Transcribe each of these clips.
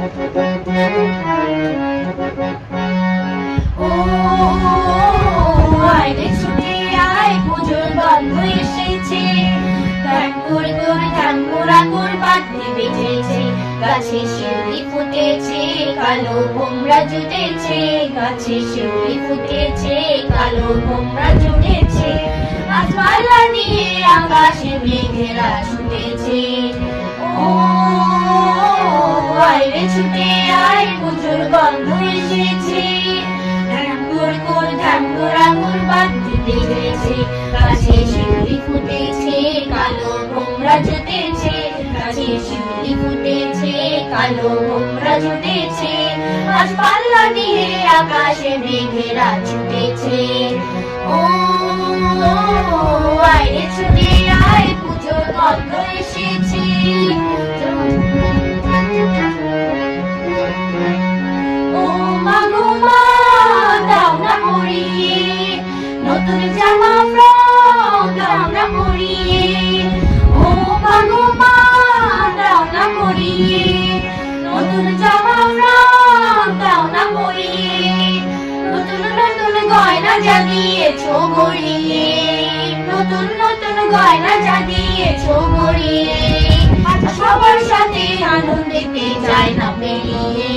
ও আয় রে ছুটে আয়, পুজোর গন্ধ এসেছে। ঠাকুর তোর ঠাকুরা তোর বাদ্যে বেজেছে, গাছে শিউলি ফুটেছে, কালো ভোমরা জুটেছে। গাছে শিউলি ফুটেছে, কালো ভোমরা জুটেছে। আজ পাল্লা নিয়ে আকাশে মেঘেরা ছুটেছে। ও আয় রে ছুটে আয়, পুজোর গন্ধ এসেছে। ঠাকুর কোর ঠাকুরা কোর বাদ্যে বেজেছে, গাছে শিউলি ফুটেছে, কালো ভোমরা জুটেছে। গাছে শিউলি ফুটেছে, কালো ভোমরা জুটেছে। আজ পাল্লা নিয়ে আকাশে মেঘেরা ছুটেছে। ও আয় রে ছুটে আয়, পুজোর গন্ধ এসেছে। ও মা গো মা, দাও না পরিয়ে নতুন জামা ফ্রক, দাও না পরিয়ে। ও মা গো মা, দাও না পরিয়ে নতুন জামা ফ্রক, দাও না পরিয়ে। নতুন নতুন গয়না যা দিয়েছো গড়িয়ে, নতুন নতুন গয়না যা দিয়েছো গড়িয়ে। সবার সাথে আনন্দেতে যায় না পেরিয়ে।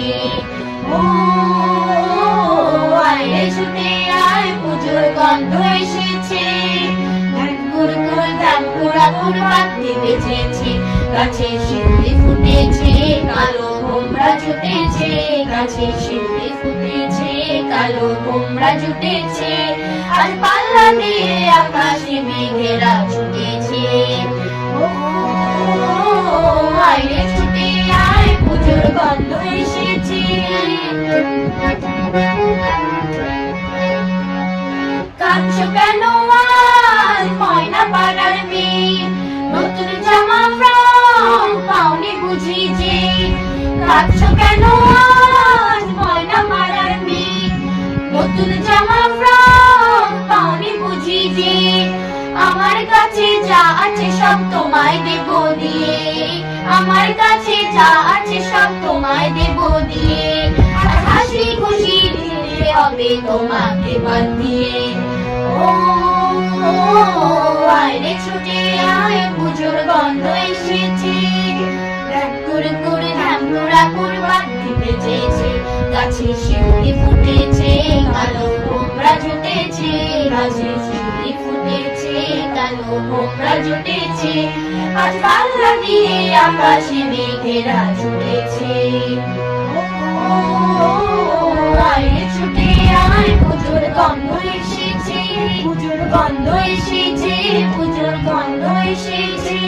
ও আয় রে ছুটে আয়, পুজোর গন্ধ এসেছে। ঠাকুর তোর ঠাকুরা তোর বাদ্যে বেজেছে, গাছে শিউলি ফুটেছে, কালো ভোমরা জুটেছে। গাছে শিউলি ফুটেছে, কালো ভোমরা জুটেছে। আজ পাল্লা দিয়ে আকাশে মেঘেরা ছুটেছে। ও আয় রে ছুটে আয়, পুজোর গন্ধ এসেছে। কাঁদছো কেন আজ ময়না পাড়ার মেয়ে, নতুন জামা ফ্রক পাওনি বুঝি যে। কাঁদছো কেন আজ ময়না পাড়ার মেয়ে, নতুন জামা ফ্রক পাওনি বুঝি যে। আমার কাছে যা আছে সব তোমায় দেব দিয়ে, আমার কাছে যা আছে সব তোমায় দেব দিয়ে। আর হাসি খুশি দিতে হবে তোমাকে বাদ দিয়ে। ও আয় রে ছুটে আয়, পুজোর গন্ধ এসেছে। ঠাকুর কোর ঠাকুরা কোর বাদ্যে বেজেছে, গাছে শিউলি ফুটেছে, কালো ভোমরা জুটেছে। গাছে শিউলি ফুটেছে, কালো ভোমরা জুটেছে। আজ পাল্লা দিয়ে আকাশে মেঘেরা ছুটেছে। ও আয় রে ছুটে আয়, পুজোর গন্ধ এসেছে। পুজোর গন্ধ এসেছে, পুজোর গন্ধ এসেছে।